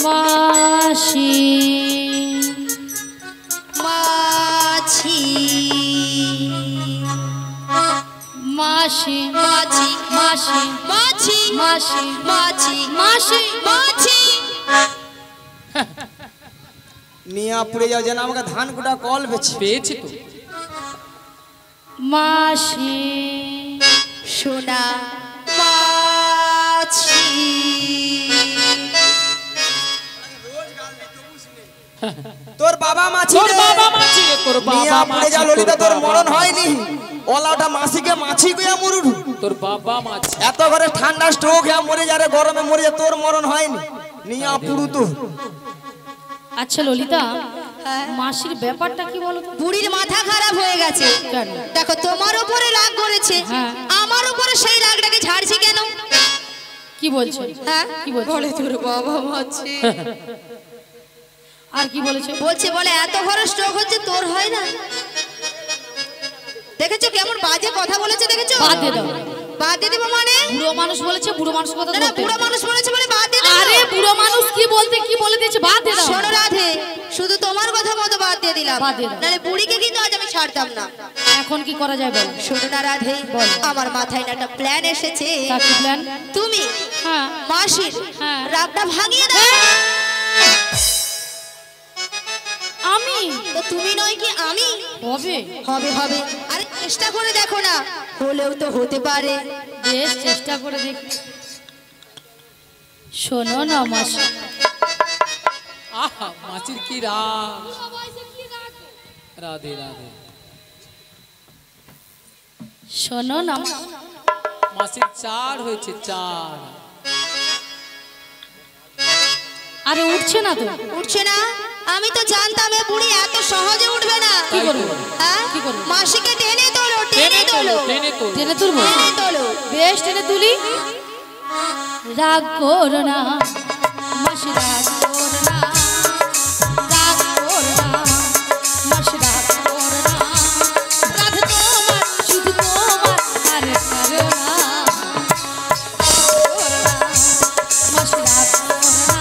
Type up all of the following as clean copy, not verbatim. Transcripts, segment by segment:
মাছি মাছি মাছি মাছি মাছি মাছি মাছি মাছি মাছি মাছি নিয়া পুড়ে যাও যেন আমাকে ধান কুটা কল পেয়েছি তো মাছি সোনা মাছি তোর বাবা মাছি তোর বাবা মাছি রে তোর নিয়া বাবা পুড়ে যা মাছি ললিতা তোর মরণ হয়নি ওলাটা মাছিকে মাছি গিয়া মরুড়ু তোর বাবা মাছি এত ঘরে ঠান্ডা স্ট্রোক হয়ে মরে যা রে গরমে মরে যা তোর মরণ হয়নি নিয়া পুরু তো আচ্ছা ললিতা মাসির ব্যাপারটা কি বলো তো? বুড়ির মাথা খারাপ হয়ে গেছে কেন? দেখো তোমার উপরে রাগ করেছে হ্যাঁ। আমার উপরে সেই রাগটাকে ঝাড়ছি কেন? কি বলছো? হ্যাঁ কি বলছো? বলে তোর বাবা মাছি আর কি বলেছে? বলছে বলে এত বড় স্ট্রোক হচ্ছে তোর হয় না। দেখেছো কেমন বাজে কথা বলেছে দেখেছো? বাদ দিয়ে দাও। বাদ দিয়ে দেবো মানে? বুড়ো মানুষ বলেছে, বুড়ো মানুষ কথা না না বলতে বুড়ো মানুষ বলেছে বলে বাদ দিয়ে দেবো। আরে বুড়ো মানুষ কি বলতে কি বলে দিয়েছে, বাদ দিয়ে দাও। শোনো রাধে, শুধু তোমার কথা মতো বাদ দিয়ে দিলাম। বাদ দিয়ে দাও। নালে বুড়িকে কিন্তু আজ আমি ছাড়তাম না। এখন কি করা যায় বল? শোনো না রাধে, আমার মাথায় না একটা প্ল্যান এসেছে। তা কি প্ল্যান? তুমি হ্যাঁ মাসির হ্যাঁ। রাগটা ভাঙিয়ে দাও। আমি তো তুমি নয় কি আমি? হবে হবে হবে, আরে চেষ্টা করে দেখো না, হলেও তো হতে পারে। বেশ চেষ্টা করে দেখি। শোনো না মাসি, আহা মাছির কি রাগ রাধে রাধে শোনো না মাছির চার হয়েছে চার আরে উঠছে না তো। উঠছে না? আমি তো জানতাম এ বুড়ি এত সহজে উঠবে না। কি করবো? হ্যাঁ? কি করবো? মাসিকে টেনে তোলো, টেনে তোলো, টেনে তো টেনে তুলবো? টেনে তোলো। বেশ টেনে তুলি। রাগ করো না মাসি, রাগ করো না, রাগ করো না মাসি, রাগ করো না। রাগ তোমার, শুধু তোমার, আরে করো না, করো না মাসি, রাগ করো না,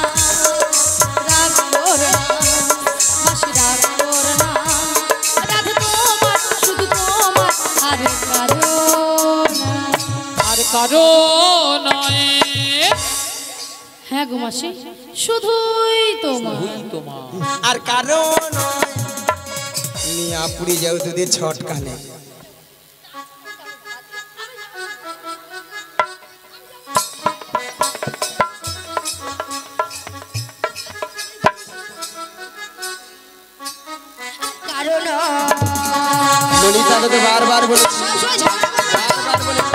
রাগ করো না মাসি, রাগ করো না। রাগ তোমার, শুধু তোমার, আরে করো না। আর কারো নয় হ্যাঁ গো মাসি, শুধুই তোমার। ওই তোমার আর কারণ নিয়া পুড়ে যাও তোদের ছটকানে কারণ ললিতা তোকে বারবার বলেছি সবসময় ঝগড়া করো। বারবার বলেছি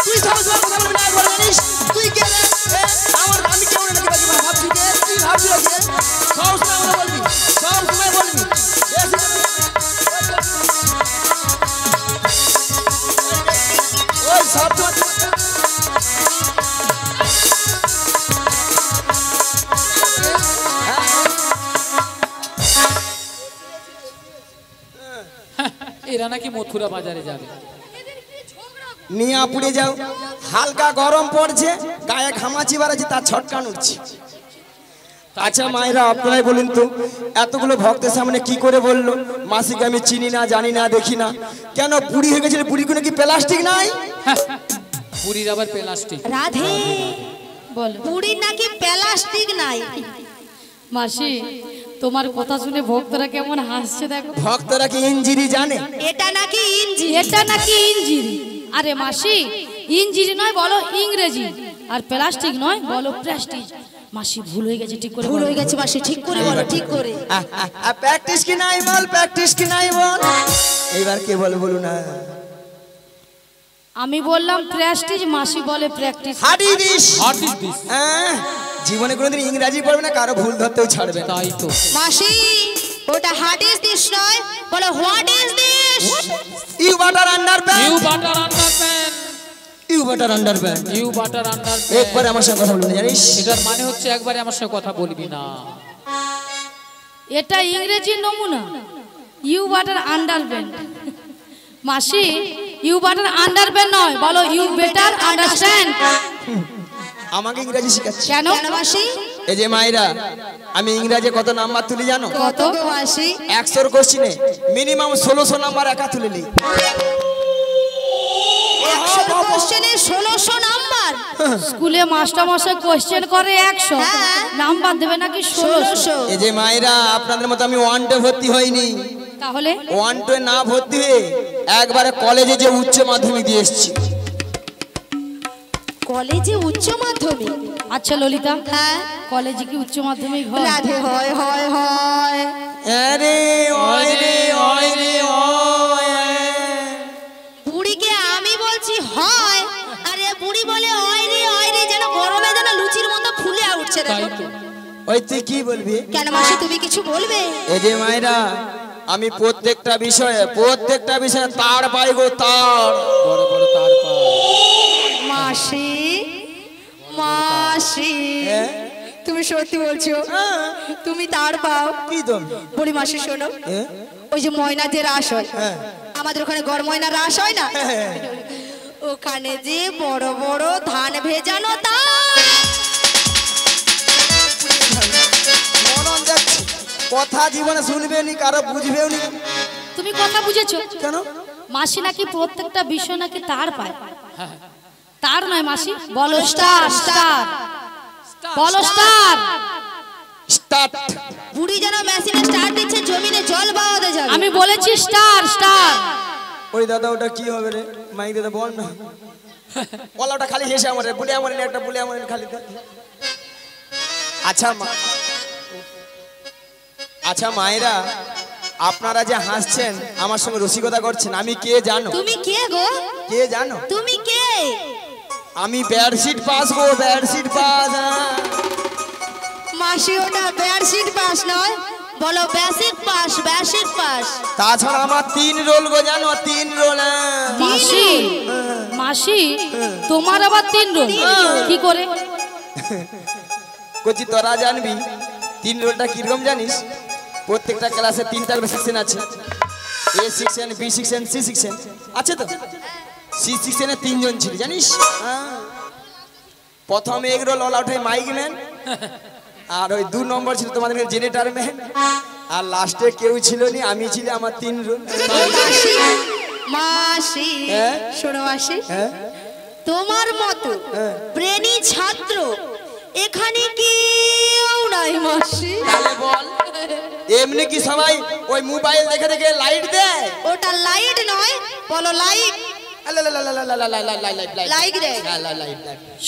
তুই সবসময় কথা বলবি না, একবার জানিস তুই কে রে? আমার আমি কেমন নাকি বাকি ভাবছি কে? তুই ভাবছি নাকি রে? সবসময় আমরা বলবি, সবসময় বলবি ওই সবসময় এরা নাকি মথুরা বাজারে যাবে নিয়া পুড়ে যাও। হালকা গরম পড়ছে, গায়ে ঘামাচি বাড়াচ্ছে, তার ছটকান উঠছে। আচ্ছা মায়েরা আপনারাই বলুন তো, এতগুলো ভক্তের সামনে কি করে বললো মাসিকে আমি চিনি না, জানি না, দেখি না? কেন বুড়ি হয়ে গেছিল? বুড়ি কোনো কি প্লাস্টিক নাই? পুরীর আবার প্লাস্টিক রাধে, বলো বুড়ির নাকি প্লাস্টিক নাই। মাসি, তোমার কথা শুনে ভক্তরা কেমন হাসছে দেখো। ভক্তরা কি ইঞ্জিরি জানে? এটা নাকি ইঞ্জিন। এটা নাকি ইঞ্জিরি। আরে মাসি, ইঞ্জিরি নয় বলো ইংরেজি, আর প্লাস্টিক নয় বলো প্রেস্টিজ। মাসি ভুল হয়ে গেছে, ঠিক করে ভুল বলো। হয়ে গেছে মাসি, ঠিক করে বলো, ঠিক করে। প্র্যাকটিস কি নাই বল, প্র্যাকটিস কি নাই বল। এইবার কে বলে বলুন না। আমি বললাম প্রেস্টিজ, মাসি বলে প্র্যাকটিস। হাডি দিস হোয়াট ইজ দিস জীবনে কোনোদিন ইংরাজি পড়বে না, কারো ভুল ধরতেও ছাড়বে না। তাই তো মাসি ওটা হাট ইজ দিস নয়, বলো what is this. You butter underpant, you butter underpant you butter underpant. You butter underpant একবার আমার সঙ্গে কথা বলুন, জানিস? এটার মানে হচ্ছে একবারে আমার সঙ্গে কথা বলবি না। এটা ইংরেজি নমুনা, ইউ বাটার আন্ডারপ্যান্ট। মাসি, ইউ বাটার আন্ডারপ্যান্ট নয় বলো ইউ বেটার আন্ডারস্ট্যান্ড। আমাকে ইংরেজি শেখাচ্ছে। কেন কেন মাসি? এই যে মায়েরা, আমি ইংরেজি কত নাম্বার তুলি জানো? কত গো মাসি? 100 কোশ্চিনে মিনিমাম 1600 নাম্বার একা তুলে নিই। 100 কোশ্চেনে 1600 নাম্বার। স্কুলে মাস্টার মশাই কোশ্চেন করে 100, হ্যাঁ। নাম্বার দেবে নাকি 1600? এই যে মায়েরা, আপনাদের মতো আমি 1 টে ভর্তি হইনি। তাহলে 1 টে না ভর্তি হয়ে একবারে কলেজে যে উচ্চ মাধ্যমিক দিয়ে এসেছি। কলেজে উচ্চ মাধ্যমিক? আচ্ছা ললিতা, হ্যাঁ কলেজে কি উচ্চ মাধ্যমিক হয়? রাধে হয় হয় হয়। আরে ওই রে ওই রে ওই। বুড়িকে আমি বলছি হয়, আরে বুড়ি বলে ওই রে যেন গরমে যেন লুচির মতো ফুলে উঠছে। তাই দেখো তো। ওই তুই কি বলবি? কেন মাসি তুমি কিছু বলবে? এই যে মায়েরা, আমি প্রত্যেকটা বিষয়ে তার পাই গো, তার। বড় বড় তার পা। মাসি মাসি হ্যাঁ? তুমি সত্যি বলছো? তুমি তার পাও? কি তুমি? বুড়ি মাসি শোনো, হ্যাঁ? ওই যে ময়না যে রাস হয়, হ্যাঁ। আমাদের ওখানে গড় ময়না রাস হয় না, হ্যাঁ। ওখানে যে বড় বড় ধান ভেজানো তা মনন যাচ্ছে, কথা জীবনে শুনবে নি, কারো বুঝবেও নি। তুমি কথা বুঝেছো? কেন? মাসি নাকি প্রত্যেকটা বিষয় নাকি তার পায়। তার নয় মাসি, বলো স্টার স্টার, বলো স্টার। স্টার্ট। বুড়ি যেন মেশিনে স্টার্ট দিচ্ছে, জমিনে জল বাওয়াতে যাবে। আমি বলেছি স্টার স্টার। ওই দাদা ওটা কি হবে রে? মাইক দাদা বল না। বল, ওটা খালি হেসে আমারে বলে আমার একটা বলে আমার খালি দে। আচ্ছা মা, আচ্ছা মায়েরা, আপনারা যে হাসছেন, আমার সঙ্গে রসিকতা করছেন, আমি কে জানো? তুমি কে গো? কে জানো? তুমি কে? আমি বেডশিট পাস গো, বেডশিট পাস। মাসি ওটা বেডশিট পাস নয়, বলো বেসিক পাস, বেসিক পাস। তাছাড়া আমার 3 রোল গো, জানো? 3 রোল। মাসি মাসি, তোমার আবার 3 রোল কি করে? কচি তোরা জানবি 3 রোলটা কিরকম জানিস? প্রত্যেকটা ক্লাসে 3টা করে সেকশন আছে। A section, B section, C section আছে তো। সি সেকশনে 3 জন ছিল জানিস? প্রথমে এক রোল অল আউট হয় মাইক ম্যান, আর ওই 2 নম্বর ছিল তোমাদের জেনারেটর ম্যান, আর লাস্টে কেউ ছিল নি, আমি ছিল। আমার 3 রোল। মাসি মাসি হ্যাঁ? শোনো মাসি, হ্যাঁ? তোমার মতো হ্যাঁ। ব্রেনি ছাত্র এখানে কেউ নাই মাসি। তাহলে বল, এমনি কি সবাই ওই মোবাইল দেখে দেখে লাইট দেয়? ওটা লাইট নয়, বলো লাইট। লাইট দেয়।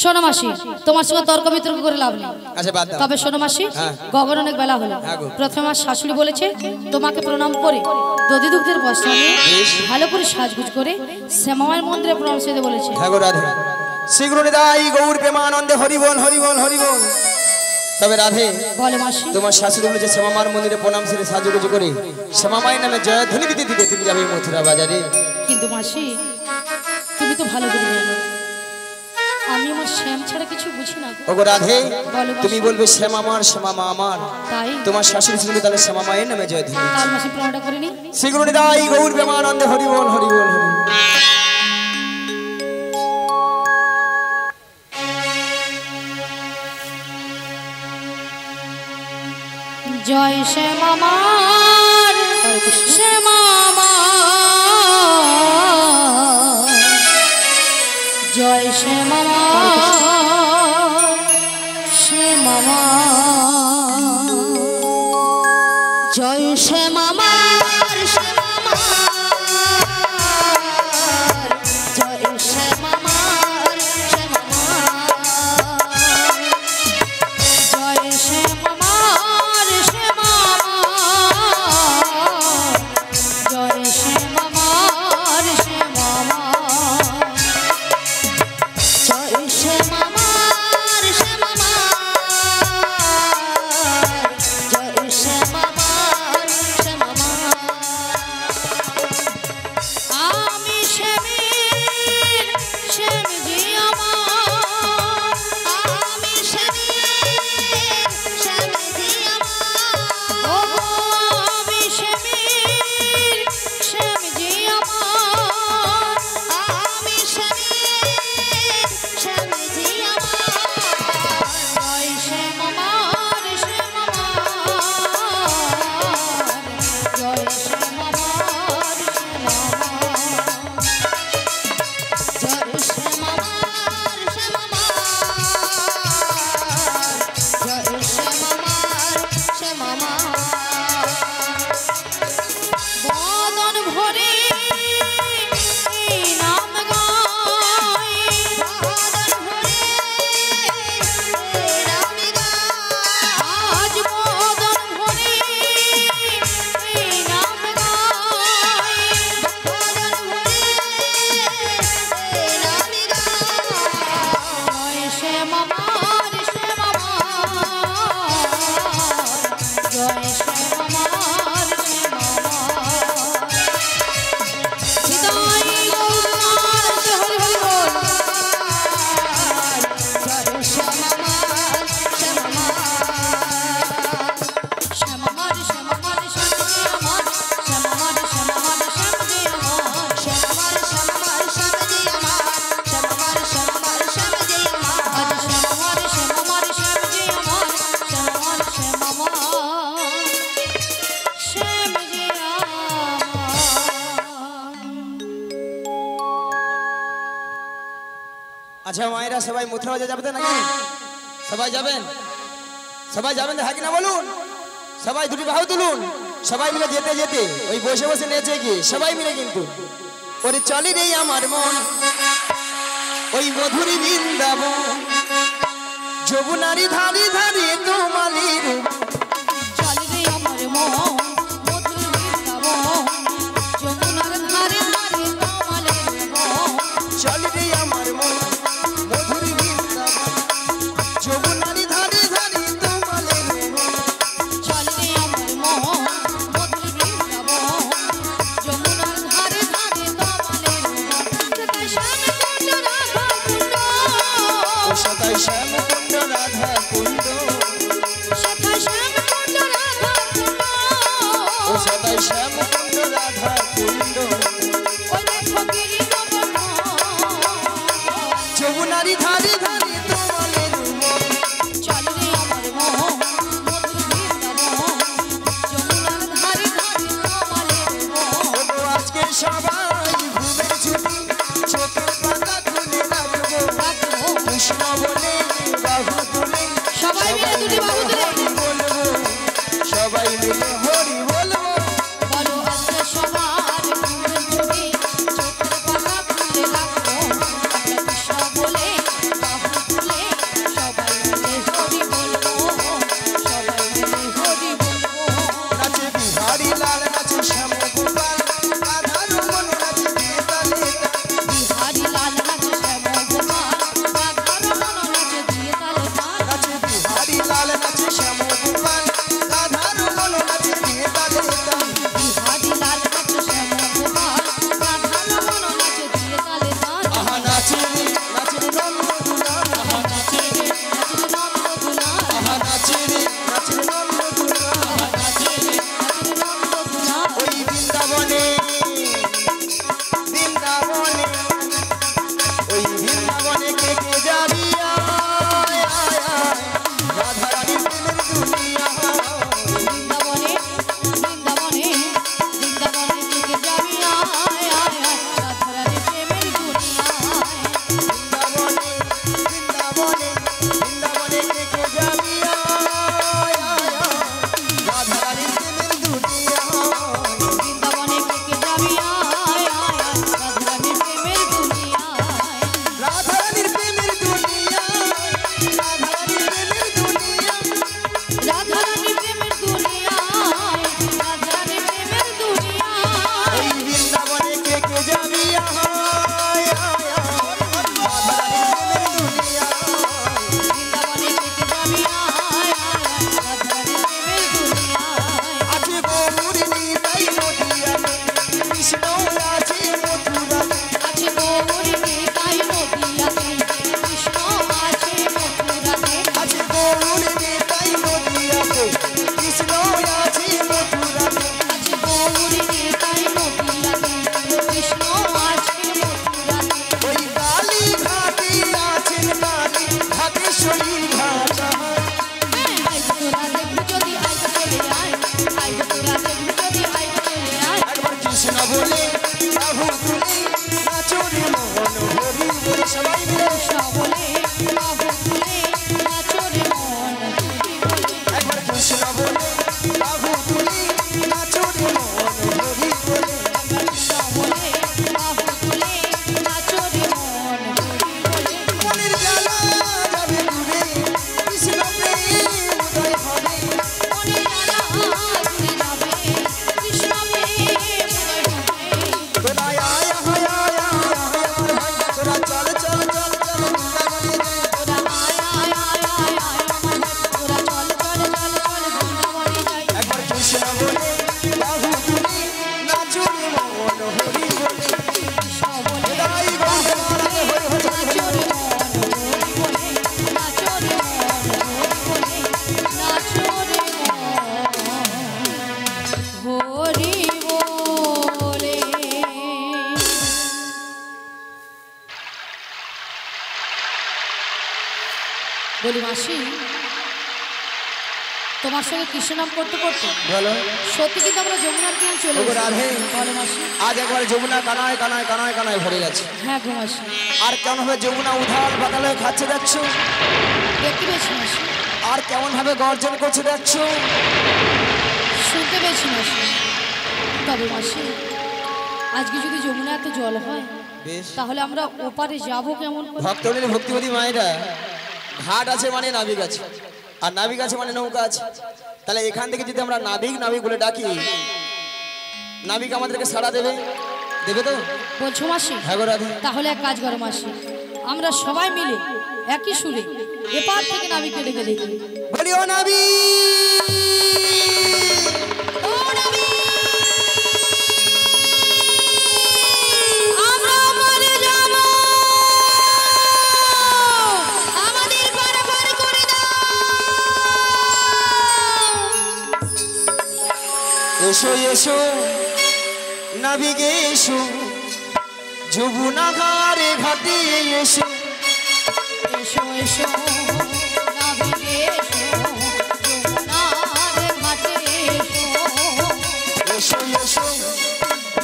শোনো মাসি, তোমার সঙ্গে তর্ক বিতর্ক করে লাভ নেই। আচ্ছা বাদ দাও। তবে শোনো মাসি, হ্যাঁ। গগন অনেক বেলা হলো। হ্যাঁ গো। প্রথমে আমার শাশুড়ি বলেছে তোমাকে প্রণাম করে দধি দুগ্ধের বস্ত্র নিয়ে ভালো করে সাজগুজ করে শ্যামামায়ের মন্দিরে প্রণাম সেতে বলেছে। হ্যাঁ গো রাধে, শীঘ্র নিদাই গৌর প্রেমানন্দে হরি বল হরি বল হরি বল। তবে রাধে, বলে মাসি, তোমার শাশুড়ি বলেছে শ্যামামার মন্দিরে প্রণাম সেরে সাজুগুজু করে শ্যামামায়ের নামে জয়ধ্বনি দিতে দিতে তুমি যাবে মথুরা বাজারে। কিন্তু মাসি তুমি তো ভালো করে জানো আমি আমার শ্যাম ছাড়া কিছু বুঝি না গো। ওগো রাধে, বলো মাসি। তুমি বলবে শ্যামামার শ্যামামা আমার, তাই তোমার শাশুড়ি শুনলে তাহলে শ্যামামায়ের নামে জয়ধ্বনি। তার মাসি প্রণামটা করে নি। শীঘ্র নিদাই গৌর প্রেমানন্দে হরি বল হরি বল হরি বল। জয় শ্যামামার শ্যামামার, জয় শ্যামামার শ্যামামার, জয় শ্যামামার শ্যামামার, জয় শ্যামামার শ্যামামার, জয় শ্যামামার শ্যামামার, জয় শ্যামামার শ্যামামার, জয় শ্যামামার শ্যামামার, জয় শ্যামামার শ্যামামার। আচ্ছা মায়েরা সবাই মথুরা বাজার যাবে তো নাকি? সবাই যাবেন? সবাই যাবেন তো, হ্যাঁ কি না বলুন? সবাই দুটি বাহু তুলুন, সবাই মিলে যেতে যেতে ওই বসে বসে নেচে গিয়ে সবাই মিলে কিন্তু ওরে চলে রে আমার মন ওই মধুরী বৃন্দাবন যমুনারি ধারে ধারে তোমালির চলে রে আমার মন মধুর বৃন্দাবন যমুনার ধারে ধারে কমলের বন চলে রে আমার মন মধুরী বৃন্দাবন যমুনারি ধারে ধারে তোমালির চলে রে আমার মন মধুর বৃন্দাবন যমুনার ধারে ধারে কমলের বন সদাই শ্যাম কুণ্ড রাধা কুণ্ড সদাই শ্যাম কুণ্ড রাধা কুণ্ড সদাই শ্যাম কুণ্ড রাধা কুণ্ড সদাই শ্যাম কুণ্ড রাধা কুণ্ড ওই দেখো গিরি যমুনারি ধারে ধারে তোমালির চলে রে আমার মন মধুর বৃন্দাবন যমুনার ধারে ধারে কমলের বন আজকে সবাই ঘুমের ছুটি চোখের পাতা খুলে রাখবো কৃষ্ণ বলে বাহু তুলে সবাই মিলে দুটি বাহু তুলে বলবো সবাই মিলে হরি বলবো বলো আজকে সবার ঘুমের ছুটি চোখের পাতা খুলে রাখবো আমরা কৃষ্ণ বলে বাহু তুলে সবাই মিলে হরি বলবো সবাই মিলে হরি বলবো নাচে বিহারি লাল নাচে শ্যাম গোপাল রাধা রমন নাচে দিয়ে তালে বিহারি লাল নাচে শ্যাম গোপাল রাধা রমন নাচে দিয়ে তালে তাল নাচে বিহারি লাল নাচে শ্যাম গোপাল রাধা রমন নাচে দিয়ে তালে বিহারি লাল নাচে শ্যাম গোপাল রাধা রমন নাচে দিয়ে তালে তাল আহা নাচে নাচে নন্দ দুলাল আহা নাচে রে নাচে নন্দ দুলাল আহা নাচে নাচে নন্দ দুলাল আহা নাচে রে নাচে নন্দ দুলাল ওই বৃন্দাবনে বৃন্দাবনে ওই বৃন্দাবনে কে কে যাবি আয়, আয়, আয়, রাধারানীর প্রেমের দুনিয়া বৃন্দাবনে বৃন্দাবনে বৃন্দাবনে থেকে যাবি আয় আয় আয় রাধারানীর প্রেমের দুনিয়ায় বৃন্দাবনে বৃন্দাবনে বৃন্দাবনে কে কে যাবি আয়, আয়, আয়, রাধারানীর প্রেমের দুনিয়া বৃন্দাবনে থেকে যাবি আয় আয় আয় রাধারানীর প্রেমের দুনিয়ায় রাধারানীর প্রেমের দুনিয়া রাধারানীর প্রেমের দুনিয়া রাধারানীর প্রেমের দুনিয়ায় রাধারানীর প্রেমের দুনিয়ায় ওই বৃন্দাবনে কে কে যাবি আয়, আয়, আয়, রাধারানীর প্রেমের দুনিয়া বৃন্দাবনে থেকে যাবি আয় আয় আয় রাধারানীর প্রেমের দুনিয়ায় আছে গৌরী নিতাই নদিয়াতে কৃষ্ণ আছে মথুরাতে আছে গৌরী নিতাই নদিয়াতে কৃষ্ণ আছে মথুরাতে আছে গৌরী নিতাই নদিয়াতে কৃষ্ণ আছে মথুরাতে আছে গৌরী নিতাই নদিয়াতে কৃষ্ণ আছে মথুরাতে ওই কালী ঘাটে আছেন কালী ঘাটেশ্বরী ঘাটা আই তোরা দেখবি যদি আই তো চলে আয় আই তোরা দেখবি যদি আই তো চলে আয় একবার কৃষ্ণ বলে বাহু তুলে নাচো রে মোহন হরি বলে সবাই মিলে কৃষ্ণ বলে বাহু তুলে নাচো রে মন তুই বলে একবার কৃষ্ণ বলে বাহু তুলে নাচো রে মোহন হরি বলে কৃষ্ণ বলে বাহু তুলে নাচো রে মন তুই বলে মনের জ্বালা যাবে দূরে কৃষ্ণ প্রেম উদয় হবে মনে জানা ঘুরে যাবে কৃষ্ণ প্রেম উদয় হবে তোরা আয় হায় আয় আয় আয় তোরা চল চল চল চল বৃন্দাবনে যাই তোরা আয় আয় আয় আয় আয় আমার ভাই তোরা চল চল চল চল বৃন্দাবনে যাই একবার কৃষ্ণ বলে বাহু তুলে নাচো রে মোহন হরি বলে কৃষ্ণ বলে তাই গৌর মহারাজ হরি হরি হরি নাচো রে মন হরি বলে নাচো রে মন হরি বলে নাচো রে মন হরি বলে বলি মাসি তোমার সঙ্গে কৃষ্ণ নাম করতে করতে বলো সত্যি কিন্তু আমরা যমুনার তীরে চলে ওগো রাধে। বলো মাসি। আজ একবার যমুনা কানায় কানায় কানায় কানায় ভরে গেছে। হ্যাঁ গো মাসি, আর কেমন ভাবে যমুনা উথাল পাতাল হয়ে খাচ্ছে দেখছো? দেখতে পেয়েছি মাসি, আর কেমন ভাবে গর্জন করছে দেখছো? শুনতে পেয়েছি মাসি। তবে মাসি, আজকে যদি যমুনা এত জল হয় বেশ, তাহলে আমরা ওপারে যাব কেমন করে? ভক্তদের ভক্তিবতী মায়েরা ঘাট আছে মানে নাবিক আছে, আর নাবিক আছে মানে নৌকা আছে। তাহলে এখান থেকে যদি আমরা নাবিক নাবিক বলে ডাকি, নাবিক আমাদেরকে সাড়া দেবে? দেবে তো? বলছো মাসি? হ্যাঁ গো রাধে। তাহলে এক কাজ করো মাসি, আমরা সবাই মিলে একই সুরে এপার থেকে নাবিককে ডেকে দেখি। বলি ও নাবিক, ও নাবিক, আমরা ওপারে যাব, আমাদের পারাপার করে দাও। এসো এসো নাবিক এসো, যমুনা ঘাটে ঘাটে এসো। এসো এসো নাবিক এসো, যমুনার ঘাটে এসো। এসো এসো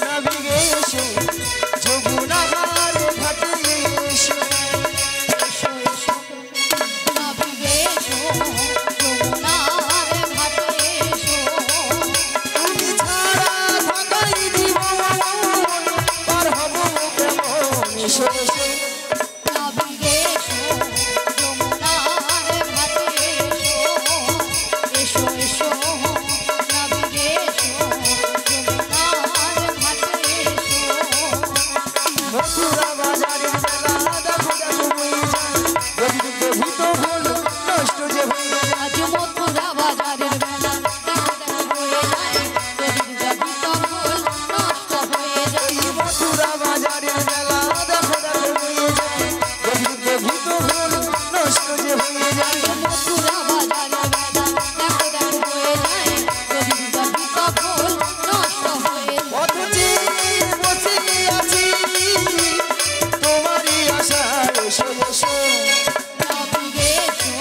নাবিক এসো, যমুনা ঘাটে ঘাটে এসো। এসো এসো নাবিক এসো, যমুনার ঘাটে এসো। তুমি ছাড়া থাকাই জীবন, পার হব কেমন? এসো এসো নাবিক এসো, যমুনার ঘাটে এসো। এসো এসো নাবিক এসো, যমুনার ঘাটে এসো। মথুরা বাজারের মেলা দেখো দেখো বয়ে যায়, রবিকে ভূত ভুল নষ্ট যে হয়ে যায়। আজ মথুরা বাজারের মেলা দেখো দেখো বয়ে যায়, প্রদীপ জাগিত ফুল নষ্ট হয়ে যায়। মথুরা বাজারের মেলা দেখো দেখো বয়ে যায়, রবিকে ভূত ভুল নষ্ট যে হয়ে যায়। মথুরা বাজারের মেলা দেখো দেখো বয়ে যায়, প্রদীপ জাগিত ফুল নষ্ট হয়ে যায়। অথচি বসে আছি তোমারই আশায়, এসো এসো নাবিক এসো,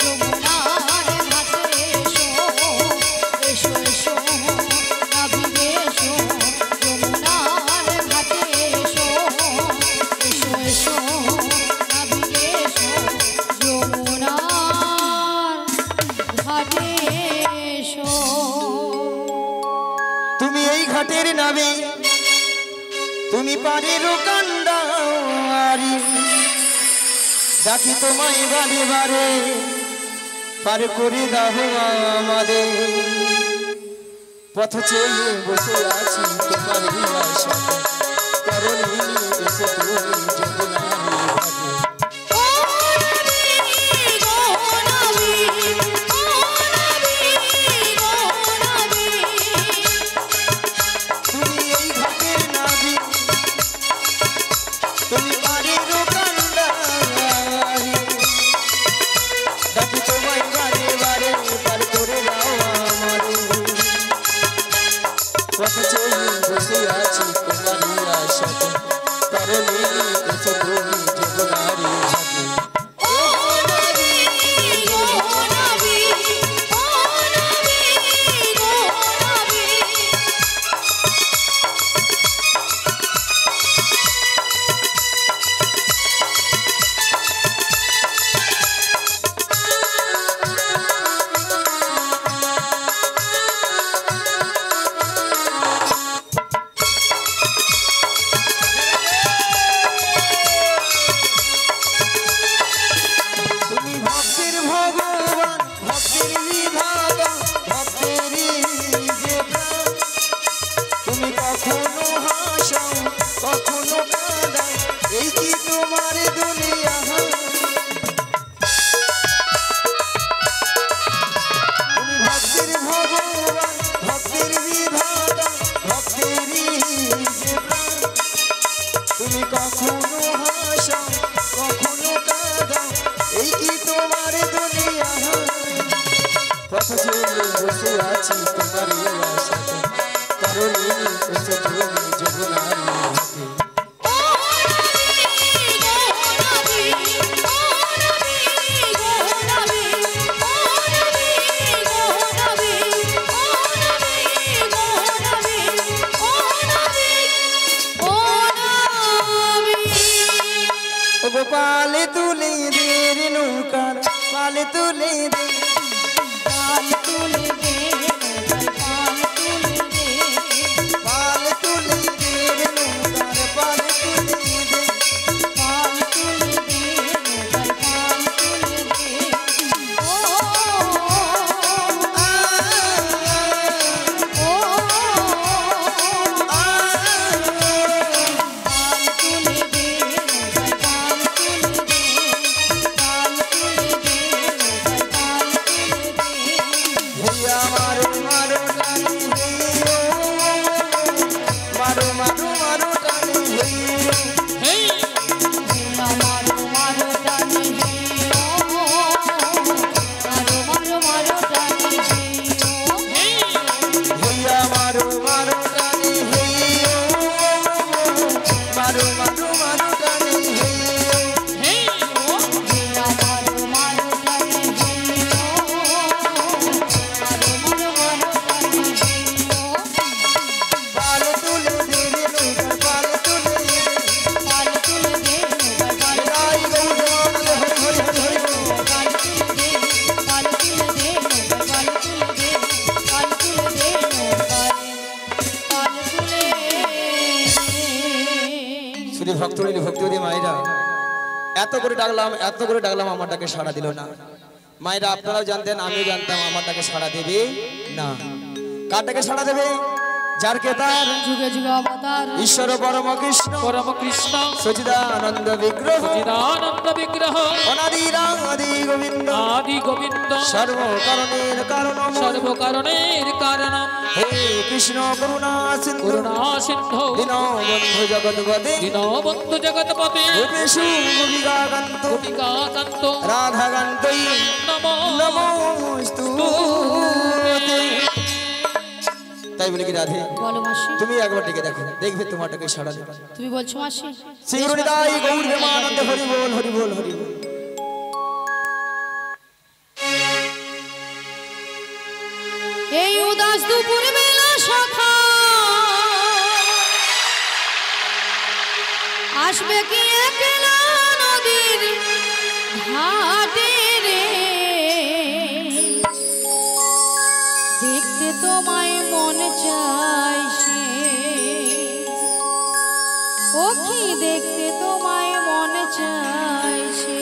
যমুনার ঘাটে এসো। এসো এসো নাবিক এসো, যমুনার ঘাটে এসো। এসো এসো নাবিক এসো, যমুনার ঘাটে এসো। তুমি এই ঘাটের নাবে, তুমি পারের কান্ডারি, ডাকি তোমায় বারে বারে, পার করে দাও আমাদের। পথ চলে বসে আছি তোমার আশাতে, কারণ এসে তুমি যমুনার ঘাটে। ও নাবিক, ও নাবিক, ও নাবিক, ও নাবিক। তুমি এই ঘাটের নাবি, তুমি পারের কান্ডারি, ডাকি তোমায় বারে বারে, পার করে দাও আমাদের। পথ চলে বসে আছি তোমারই আশাতে, কারণ এসে তুমি যমুনার ঘাটে। ও নাবিক, ও নাবিক, ও নাবিক, ও নাবিক। তুমি ভক্তের ভগবান, ভক্তের বিধাতা, ভক্তেরই যে প্রাণ। তুমি কখনো হাসাও কখনো কাঁদাও, এই কি তোমার দুনিয়া? তুমি ভক্তের ভগবান, ভক্তের বিধাতা, ভক্তেরই যে প্রাণ। তুমি কখনো হাসাও কখনো কাঁদাও, এই কি তোমার দুনিয়া? পথ চলে বসে আছি তোমারই আশাতে, কারণ এসে তুমি যমুনার ঘাটে। ও নাবিক, ও নাবিক, ও নাবিক, ও নাবিক, ও নাবিক, ও পালে তুলে দে রে নৌকার পালে তুলে দে পাল তুলে দে পাল তুলে দে পাল তুলে দে রে নৌকার পাল তুলে দে পাল তুলে দে পাল তুলে দে ও আ ও আ পাল তুলে দে পাল তুলে দে পাল তুলে দে পাল তুলে দে भैया मारो मारो टानी भैया मारो मारो मारो टानी भैया হেই मारो मारो टानी हेयो मारो मारो मारो टानी हेयो হেই भैया मारो मारो टानी भैया मारो मारो मारो टानी भैया হেই मेरा मारो मारो टानी हेयो मारो मारो मारो टानी हेयो पाल तुले दे रे नौकर पाल तुले दे पाल तुले दे पाल राई गौर हरि हरि हरि हरि पाल तुले दे पाल तुले दे पाल तुले दे पाल तुले दे पाल तुले श्री भक्तोरी भक्तोरी मायरा এত করে ডাকলাম আমার ডাকে সাড়া দিল না মায়েরা আপনারাও জানতেন আমিও জানতাম আমার ডাকে সাড়া দেবে না কার ডাকে সাড়া দেবে যার কেতার যুগে যুগে অবতার ঈশ্বর পরম কৃষ্ণ পরম কৃষ্ণ সচিদানন্দ বিগ্রহ চিদানন্দ বিগ্রহ অনাদিরাদি গোবিন্দ আদি গোবিন্দ সর্বকারণের কারণ সর্বকারণের কারণম হে কৃষ্ণ করুণা সিন্ধু করুণা সিন্ধু দীনবন্ধু জগৎপতে দীনবন্ধু জগৎপতে গোপেশু গোপিকাকান্ত গোপিকাকান্ত রাধাকান্তই নমো নমস্তুতে তাই বলে কি রাধে বলো মাসি তুমি একবার ডেকে দেখো দেখবে তোমার ডাকে সাড়া দেবে তুমি বলছো মাসি শ্রীগুরুদাই গৌর প্রেমানন্দ হরি বল হরি বল হরি বল এই উদাস দুপুর বেলা সখা আসবে কি একলা নদীর ঘাটে রে দেখতে তোমায় মন চাইছে ও কি দেখতে তোমায় মন চাইছে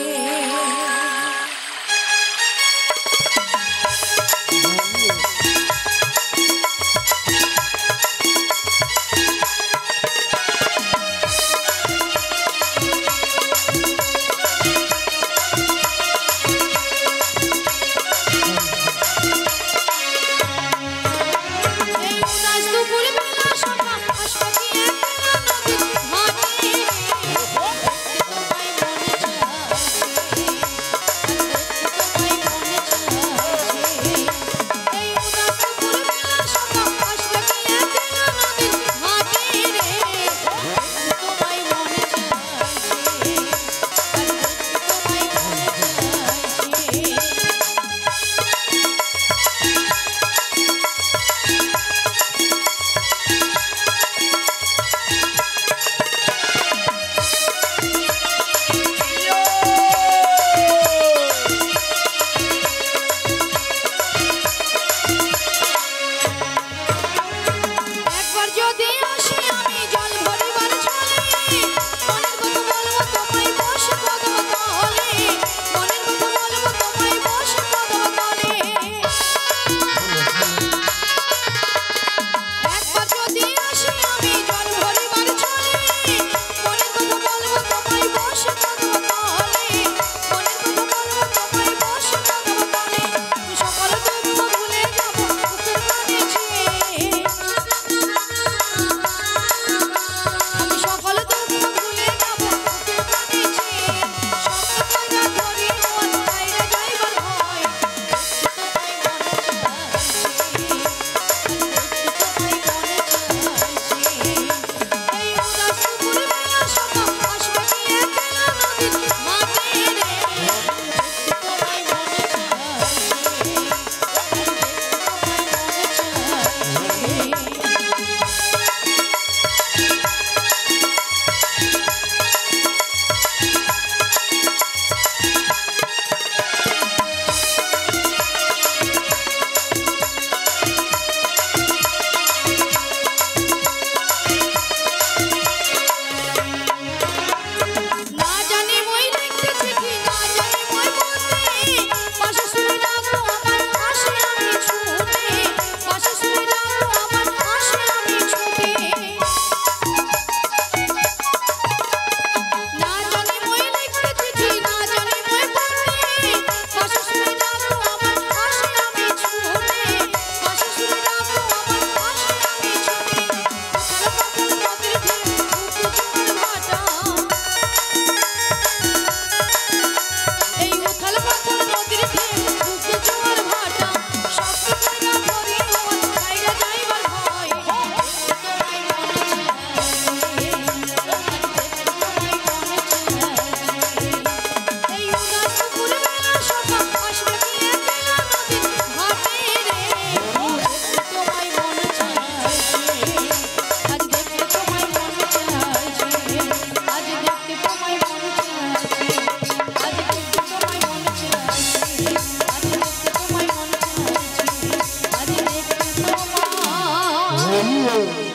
হরি ওম।